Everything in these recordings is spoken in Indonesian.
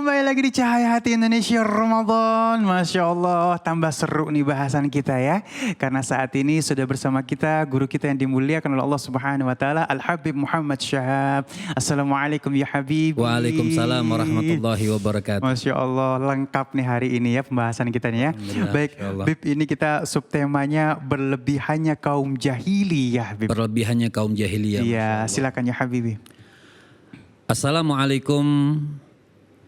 Kembali lagi di Cahaya Hati Indonesia Ramadan. Masya Allah, tambah seru nih bahasan kita ya. Karena saat ini sudah bersama kita guru kita yang dimuliakan oleh Allah Subhanahu Wa Taala, Al Habib Muhammad Syahab. Assalamualaikum ya Habib. Waalaikumsalam warahmatullahi wabarakatuh. Masya Allah, lengkap nih hari ini ya pembahasan kita nih ya. Baik, Habib, ini kita subtemanya berlebihannya kaum jahiliyah. Habib. Berlebihannya kaum jahiliyah. Iya, silakan ya Habib. Assalamualaikum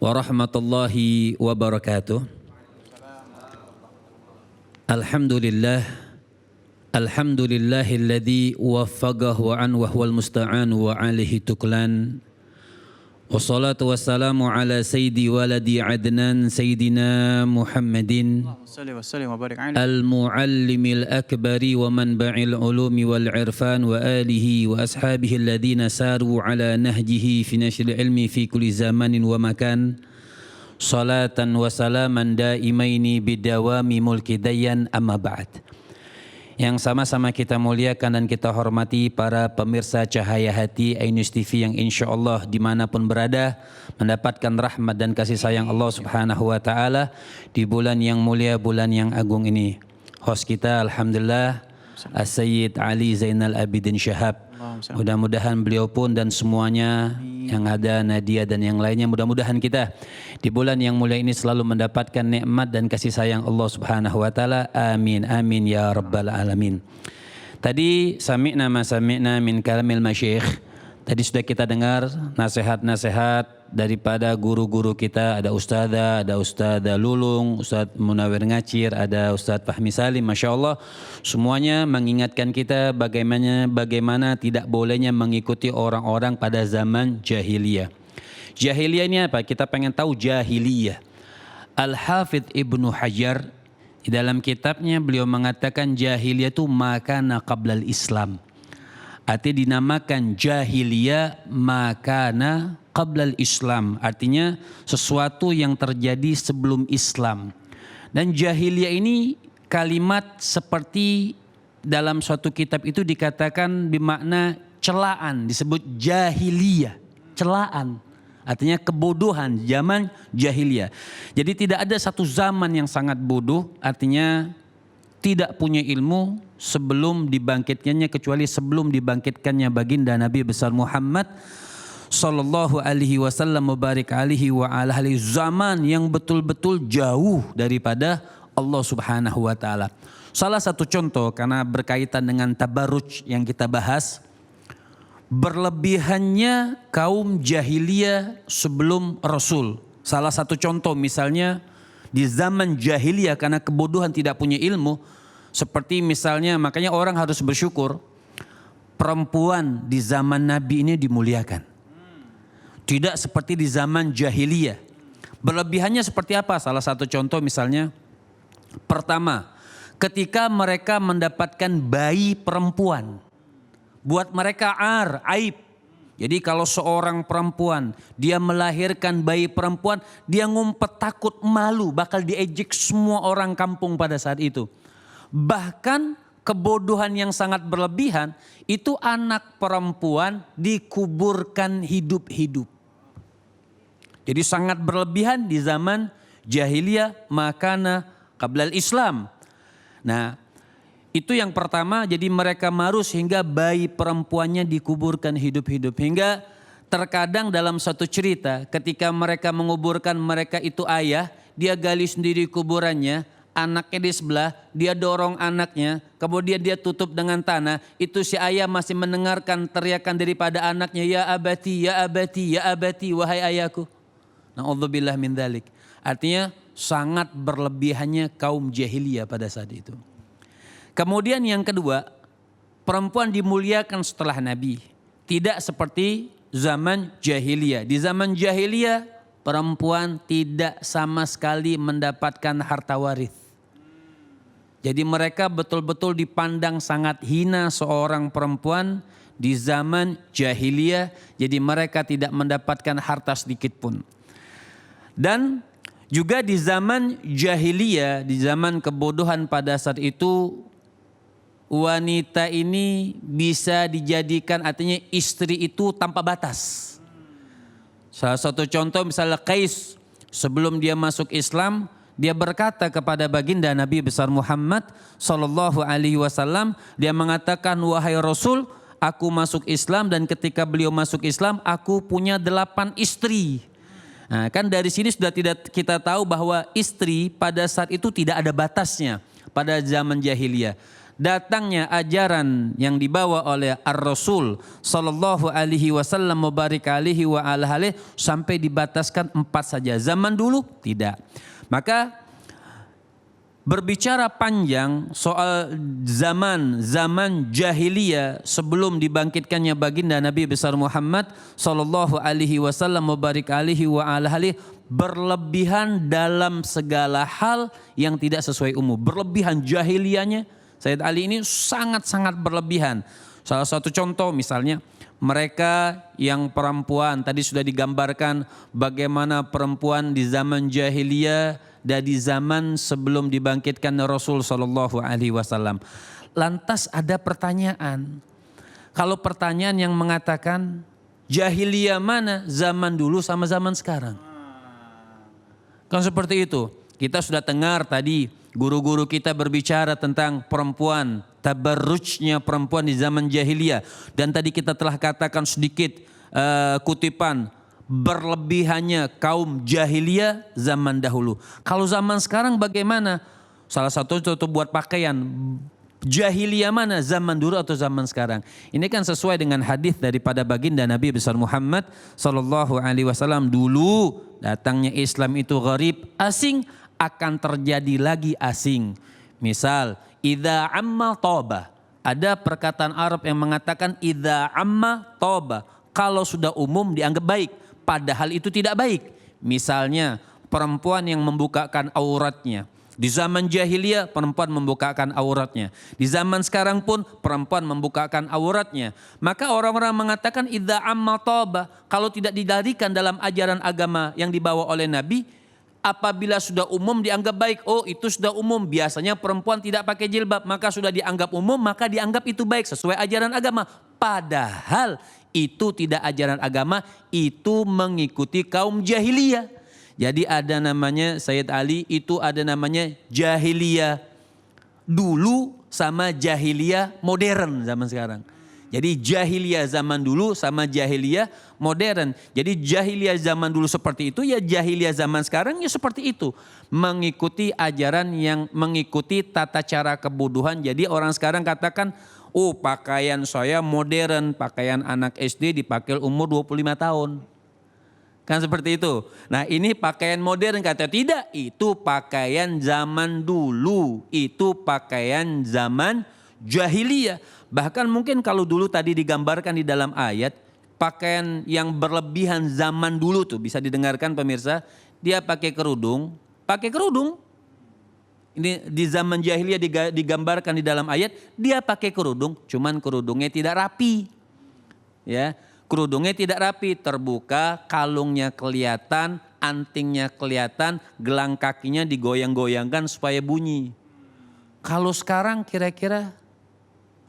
warahmatullahi wabarakatuh. Alhamdulillah. Alhamdulillahilladzi waffaqahu an wa huwal musta'an wa alihi tuklan. Wassalatu wassalamu ala sayyidi waladi adnan sayyidina Muhammadin al-muallimil akbari wa manba'il ulumi wal irfan wa alihi wa ashabihi alladhina saru ala nahjihi fi nashril ilmi fi kulli zamanin wa makan. Salatan wa salaman daimaini bidawami mulki dayyan amma ba'd. Yang sama-sama kita muliakan dan kita hormati para pemirsa Cahaya Hati Ainus TV yang insya Allah dimanapun berada mendapatkan rahmat dan kasih sayang Allah Subhanahu Wa Taala di bulan yang mulia, bulan yang agung ini. Host kita Alhamdulillah As-Sayyid Ali Zainal Abidin Syahab. Mudah-mudahan beliau pun dan semuanya yang ada, Nadia dan yang lainnya, mudah-mudahan kita di bulan yang mulia ini selalu mendapatkan nikmat dan kasih sayang Allah Subhanahu Wa Taala. Amin amin ya rabbal alamin. Tadi sami'na ma sami'na min kalamil masyayikh. Tadi sudah kita dengar nasihat-nasihat daripada guru-guru kita. Ada Ustadzah Lulung, Ustadz Munawir Ngacir, ada Ustadz Fahmi Salim. Masya Allah, semuanya mengingatkan kita bagaimana tidak bolehnya mengikuti orang-orang pada zaman jahiliyah. Jahiliyah ini apa? Kita pengen tahu jahiliyah. Al-Hafidh Ibnu Hajar di dalam kitabnya beliau mengatakan jahiliyah itu makana qablal Islam. Artinya dinamakan jahiliyah makana qablal Islam. Artinya sesuatu yang terjadi sebelum Islam. Dan jahiliyah ini kalimat seperti dalam suatu kitab itu dikatakan bermakna celaan. Disebut jahiliyah. Celaan. Artinya kebodohan zaman jahiliyah. Jadi tidak ada satu zaman yang sangat bodoh. Artinya tidak punya ilmu sebelum dibangkitkannya, kecuali sebelum dibangkitkannya baginda Nabi besar Muhammad sallallahu alaihi wasallam mubarak alaihi wa ala alihi, zaman yang betul-betul jauh daripada Allah Subhanahu wa taala. Salah satu contoh karena berkaitan dengan tabarruj yang kita bahas, berlebihannya kaum jahiliyah sebelum Rasul. Salah satu contoh misalnya di zaman jahiliyah karena kebodohan tidak punya ilmu, seperti misalnya makanya orang harus bersyukur perempuan di zaman Nabi ini dimuliakan. Tidak seperti di zaman jahiliyah. Berlebihannya seperti apa? Salah satu contoh misalnya, pertama, ketika mereka mendapatkan bayi perempuan, buat mereka aib. Jadi kalau seorang perempuan dia melahirkan bayi perempuan, dia ngumpet takut, malu, bakal diejek semua orang kampung pada saat itu. Bahkan kebodohan yang sangat berlebihan itu anak perempuan dikuburkan hidup-hidup. Jadi sangat berlebihan di zaman jahiliyah makana qablal Islam. Nah, itu yang pertama, jadi mereka malu sehingga bayi perempuannya dikuburkan hidup-hidup. Hingga terkadang dalam satu cerita ketika mereka menguburkan mereka itu ayah, dia gali sendiri kuburannya, anaknya di sebelah, dia dorong anaknya, kemudian dia tutup dengan tanah, itu si ayah masih mendengarkan teriakan daripada anaknya, ya abati, ya abati, ya abati, wahai ayahku. Na'udzubillah min dzalik. Artinya sangat berlebihannya kaum jahiliyah pada saat itu. Kemudian yang kedua, perempuan dimuliakan setelah Nabi. Tidak seperti zaman jahiliyah. Di zaman jahiliyah, perempuan tidak sama sekali mendapatkan harta waris. Jadi mereka betul-betul dipandang sangat hina seorang perempuan di zaman jahiliyah. Jadi mereka tidak mendapatkan harta sedikit pun. Dan juga di zaman jahiliyah, di zaman kebodohan pada saat itu, wanita ini bisa dijadikan artinya istri itu tanpa batas. Salah satu contoh misalnya Qais sebelum dia masuk Islam, dia berkata kepada baginda Nabi besar Muhammad sallallahu alaihi wasallam, dia mengatakan, wahai Rasul, aku masuk Islam dan ketika beliau masuk Islam, aku punya 8 istri. Nah, kan dari sini sudah tidak kita tahu bahwa istri pada saat itu tidak ada batasnya pada zaman jahiliyah. Datangnya ajaran yang dibawa oleh Ar-Rasul sallallahu alaihi wasallam mubarik alaihi wa ala alihi sampai dibataskan 4 saja. Zaman dulu tidak. Maka berbicara panjang soal zaman jahiliyah sebelum dibangkitkannya baginda Nabi besar Muhammad sallallahu alaihi wasallam mubarik alaihi wa ala alihi, berlebihan dalam segala hal yang tidak sesuai umum. Berlebihan jahiliyahnya Sayyid Ali ini sangat-sangat berlebihan. Salah satu contoh misalnya, mereka yang perempuan, tadi sudah digambarkan bagaimana perempuan di zaman jahiliyah dan di zaman sebelum dibangkitkan Rasul sallallahu alaihi wasallam. Lantas ada pertanyaan. Kalau pertanyaan yang mengatakan jahiliyah mana zaman dulu sama zaman sekarang? Kan seperti itu. Kita sudah dengar tadi guru-guru kita berbicara tentang perempuan, tabarrujnya perempuan di zaman jahiliyah. Dan tadi kita telah katakan sedikit kutipan berlebihannya kaum jahiliyah zaman dahulu. Kalau zaman sekarang bagaimana? Salah satu itu buat pakaian. Jahiliyah mana, zaman dulu atau zaman sekarang? Ini kan sesuai dengan hadis daripada baginda Nabi besar Muhammad sallallahu alaihi wasallam. Dulu datangnya Islam itu gharib, asing, akan terjadi lagi asing. Misal, idza amma toba. Ada perkataan Arab yang mengatakan idza amma toba. Kalau sudah umum dianggap baik, padahal itu tidak baik. Misalnya, perempuan yang membukakan auratnya. Di zaman jahiliyah perempuan membukakan auratnya. Di zaman sekarang pun perempuan membukakan auratnya. Maka orang-orang mengatakan idza amma toba. Kalau tidak didarikan dalam ajaran agama yang dibawa oleh Nabi, apabila sudah umum dianggap baik. Oh, itu sudah umum. Biasanya perempuan tidak pakai jilbab, maka sudah dianggap umum, maka dianggap itu baik sesuai ajaran agama. Padahal itu tidak ajaran agama, itu mengikuti kaum jahiliyah. Jadi ada namanya Sayyid Ali, itu ada namanya jahiliyah dulu sama jahiliyah modern zaman sekarang. Jadi jahiliyah zaman dulu sama jahiliyah modern. Jadi jahiliyah zaman dulu seperti itu, ya jahiliyah zaman sekarang ya seperti itu. Mengikuti ajaran yang mengikuti tata cara kebodohan. Jadi orang sekarang katakan, oh pakaian saya modern, pakaian anak SD dipakai umur 25 tahun. Kan seperti itu. Nah ini pakaian modern, kata tidak, itu pakaian zaman dulu. Itu pakaian zaman jahiliyah. Bahkan mungkin kalau dulu tadi digambarkan di dalam ayat, pakaian yang berlebihan zaman dulu tuh bisa didengarkan pemirsa, dia pakai kerudung. Ini di zaman jahiliyah digambarkan di dalam ayat, dia pakai kerudung, cuman kerudungnya tidak rapi. Ya, kerudungnya tidak rapi, terbuka, kalungnya kelihatan, antingnya kelihatan, gelang kakinya digoyang-goyangkan supaya bunyi. Kalau sekarang kira-kira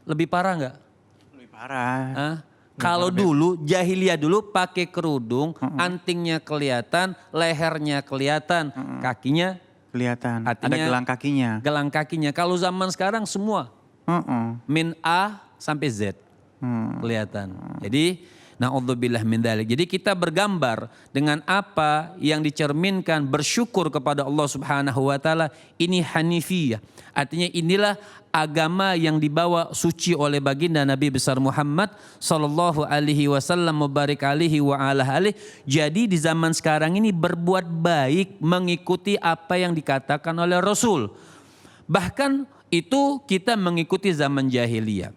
lebih parah nggak? Lebih parah. Kalau dulu jahiliyah dulu pakai kerudung, antingnya kelihatan, lehernya kelihatan, kakinya Kelihatan. artinya Ada gelang kakinya. Gelang kakinya. Kalau zaman sekarang semua min A sampai Z kelihatan. Jadi na'udzubillah min dzalik. Jadi kita bergambar dengan apa yang dicerminkan bersyukur kepada Allah Subhanahu wa taala, ini hanifiyah. Artinya inilah agama yang dibawa suci oleh baginda Nabi besar Muhammad sallallahu alaihi wasallam mubarik alaihi wa ala alihi. Jadi di zaman sekarang ini berbuat baik mengikuti apa yang dikatakan oleh Rasul. Bahkan itu kita mengikuti zaman jahiliyah.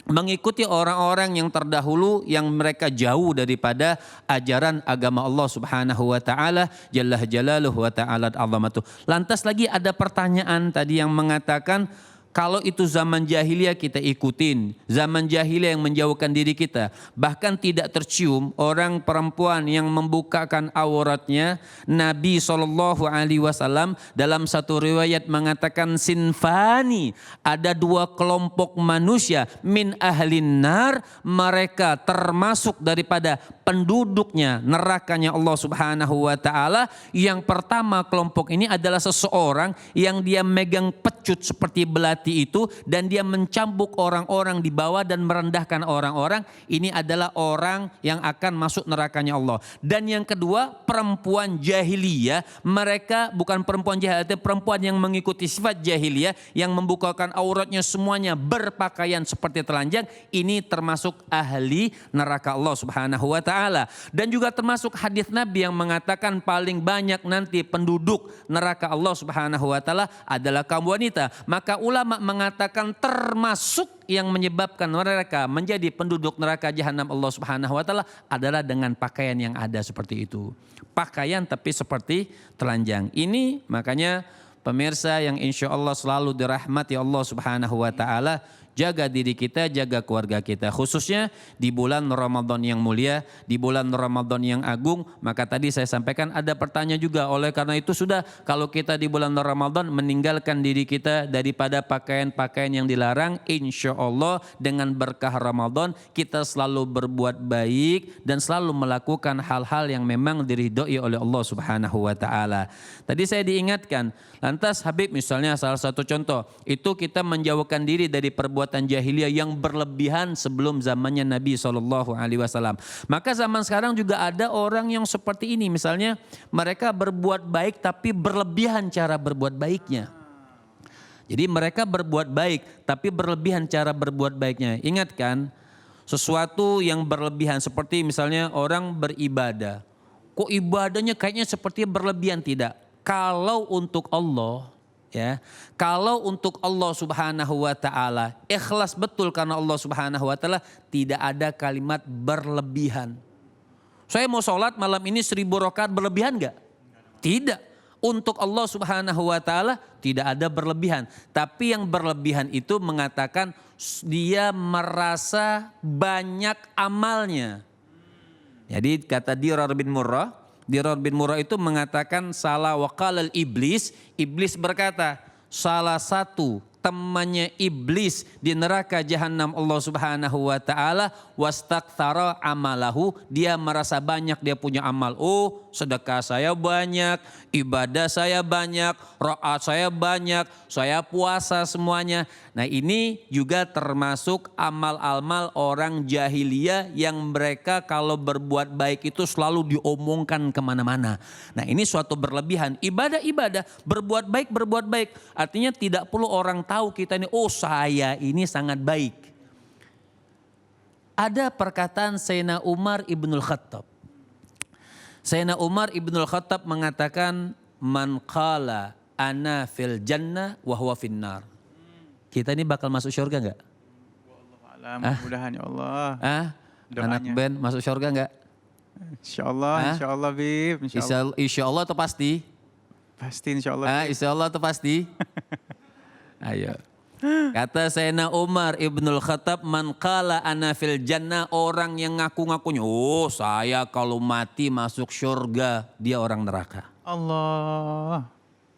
Mengikuti orang-orang yang terdahulu yang mereka jauh daripada ajaran agama Allah Subhanahu wa taala jalla jalaluhu wa ta'ala azamatuh. Lantas lagi ada pertanyaan tadi yang mengatakan, Kalau itu zaman jahiliyah kita ikutin. Zaman jahiliyah yang menjauhkan diri kita. Bahkan tidak tercium orang perempuan yang membukakan auratnya. Nabi SAW dalam satu riwayat mengatakan sinfani. Ada dua kelompok manusia. Min ahlin nar. Mereka termasuk daripada penduduknya nerakanya Allah Subhanahu wa taala. Yang pertama kelompok ini adalah seseorang yang dia megang pecut seperti belati itu dan dia mencambuk orang-orang di bawah dan merendahkan orang-orang. Ini adalah orang yang akan masuk nerakanya Allah. Dan yang kedua perempuan jahiliyah, mereka bukan perempuan jahiliyah, perempuan yang mengikuti sifat jahiliyah yang membukakan auratnya semuanya berpakaian seperti telanjang. Ini termasuk ahli neraka Allah Subhanahu wa taala. Dan juga termasuk hadis Nabi yang mengatakan paling banyak nanti penduduk neraka Allah Subhanahu wa taala adalah kaum wanita. Maka ulama mengatakan termasuk yang menyebabkan mereka menjadi penduduk neraka jahanam Allah Subhanahu wa taala adalah dengan pakaian yang ada seperti itu. Pakaian tapi seperti telanjang. Ini makanya pemirsa yang insya Allah selalu dirahmati Allah Subhanahu wa taala, jaga diri kita, jaga keluarga kita. Khususnya di bulan Ramadan yang mulia, di bulan Ramadan yang agung. Maka tadi saya sampaikan ada pertanyaan juga. Oleh karena itu sudah, kalau kita di bulan Ramadan meninggalkan diri kita daripada pakaian-pakaian yang dilarang, insya Allah dengan berkah Ramadan kita selalu berbuat baik dan selalu melakukan hal-hal yang memang diridhoi oleh Allah Subhanahu wa taala. Tadi saya diingatkan, lantas Habib misalnya salah satu contoh, itu kita menjauhkan diri dari perbuatan jahiliyah yang berlebihan sebelum zamannya Nabi SAW. Maka zaman sekarang juga ada orang yang seperti ini. Misalnya mereka berbuat baik tapi berlebihan cara berbuat baiknya. Jadi mereka berbuat baik tapi berlebihan cara berbuat baiknya. Ingat kan, sesuatu yang berlebihan seperti misalnya orang beribadah. Kok ibadahnya kayaknya seperti berlebihan? Tidak. Kalau untuk Allah, ya, kalau untuk Allah Subhanahu wa taala, ikhlas betul karena Allah Subhanahu wa taala, tidak ada kalimat berlebihan. Saya mau sholat malam ini 1000 rakaat, berlebihan enggak? Tidak. Untuk Allah Subhanahu wa taala tidak ada berlebihan. Tapi yang berlebihan itu mengatakan dia merasa banyak amalnya. Jadi kata Dirar bin Murrah itu mengatakan salah waqalal iblis berkata, salah satu temannya iblis di neraka jahanam Allah Subhanahu wa taala, wastaktsara amalahu, dia merasa banyak dia punya amal. Oh, sedekah saya banyak, ibadah saya banyak, rakaat saya banyak, saya puasa semuanya. Nah, ini juga termasuk amal-amal orang jahiliyah yang mereka kalau berbuat baik itu selalu diomongkan kemana-mana. Nah, ini suatu berlebihan. Ibadah, berbuat baik. Artinya tidak perlu orang tahu kita ini, oh saya ini sangat baik. Ada perkataan Sayyidina Umar ibnul Khattab. Sayyidina Umar ibnul Khattab mengatakan, man qala ana fil jannah wa huwa finnar. Kita ini bakal masuk surga enggak? Mudah-mudahan ya Allah. Anak band masuk surga enggak? Insyaallah Bib. Insyaallah atau pasti? Pasti insyaallah. Insyaallah atau pasti? Ayo. Kata Sayyidina Umar ibnul Khattab, man qala ana fil jannah, orang yang ngaku-ngakunya, oh saya kalau mati masuk surga, dia orang neraka. Allah.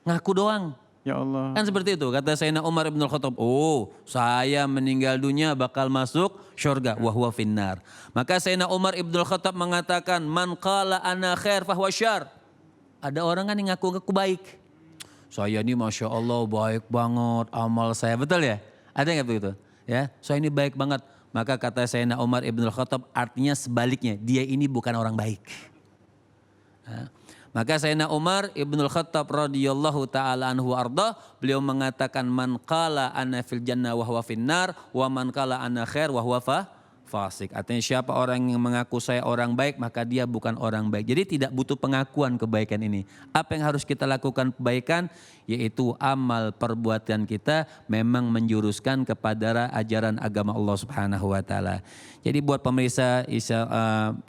Ngaku doang. Ya Allah. Kan seperti itu kata Sayyidina Umar ibnul Khattab. Oh saya meninggal dunia bakal masuk surga. Wa huwa finnar. Maka Sayyidina Umar ibnul Khattab mengatakan, man qala ana khair fahuwa syar. Ada orang kan yang ngaku-ngaku baik. Saya ini Masya Allah baik banget amal saya. Betul ya? Ada nggak begitu? Ya, saya ini baik banget. Maka kata Sayyidina Umar ibnul Khattab, artinya sebaliknya. Dia ini bukan orang baik. Nah, maka Sayyidina Umar ibnul Khattab radhiyallahu ta'ala anhu arda, beliau mengatakan, man qala ana fil jannah wa huwa finnar, wa man qala ana khair wa huwa fasik. Artinya siapa orang yang mengaku saya orang baik, maka dia bukan orang baik. Jadi tidak butuh pengakuan kebaikan ini. Apa yang harus kita lakukan kebaikan? Yaitu amal perbuatan kita memang menjuruskan kepada ajaran agama Allah Subhanahu wa taala. Jadi buat pemirsa,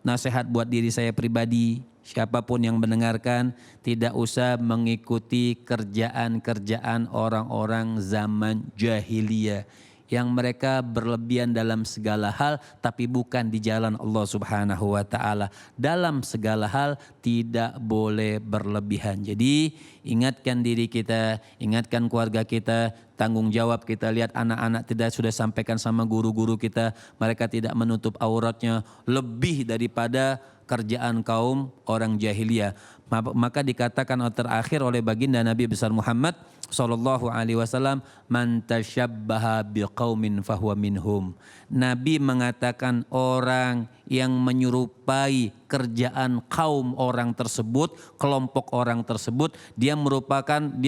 nasihat buat diri saya pribadi, siapapun yang mendengarkan, tidak usah mengikuti kerjaan-kerjaan orang-orang zaman jahiliyah yang mereka berlebihan dalam segala hal tapi bukan di jalan Allah Subhanahu wa taala. Dalam segala hal tidak boleh berlebihan. Jadi ingatkan diri kita, ingatkan keluarga kita, tanggung jawab kita. Lihat anak-anak tidak sudah sampaikan sama guru-guru kita, mereka tidak menutup auratnya lebih daripada kerjaan kaum orang jahiliyah. Maka dikatakan terakhir oleh baginda Nabi besar Muhammad sallallahu alaihi wasallam, man tasyabbaha biqaumin fahuwa minhum. Nabi mengatakan orang yang menyerupai kerjaan kaum orang tersebut, kelompok orang tersebut, dia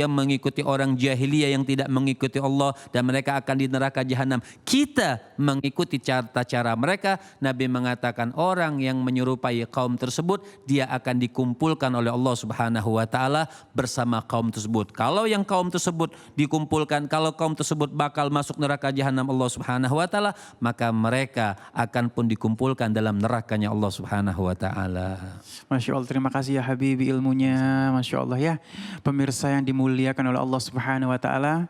mengikuti orang jahiliyah yang tidak mengikuti Allah dan mereka akan di neraka jahanam. Kita mengikuti cara mereka. Nabi mengatakan orang yang menyerupai kaum tersebut, dia akan dikumpulkan oleh Allah Subhanahu wa taala bersama kaum tersebut. Kalau yang kaum tersebut dikumpulkan, kalau kaum tersebut bakal masuk neraka jahanam Allah Subhanahu wa taala, maka mereka akan pun dikumpulkan dalam nerakanya Allah Subhanahu wa taala. Masya Allah, terima kasih ya Habibi ilmunya. Masya Allah ya. Pemirsa yang dimuliakan oleh Allah Subhanahu wa taala,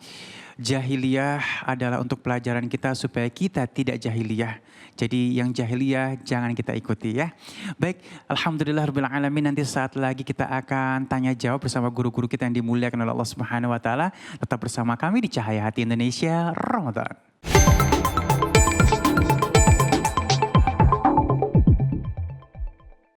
jahiliyah adalah untuk pelajaran kita supaya kita tidak jahiliyah. Jadi yang jahiliyah jangan kita ikuti ya. Baik, alhamdulillah rabbil alamin, nanti saat lagi kita akan tanya jawab bersama guru-guru kita yang dimuliakan oleh Allah Subhanahu wa taala. Tetap bersama kami di Cahaya Hati Indonesia Ramadan.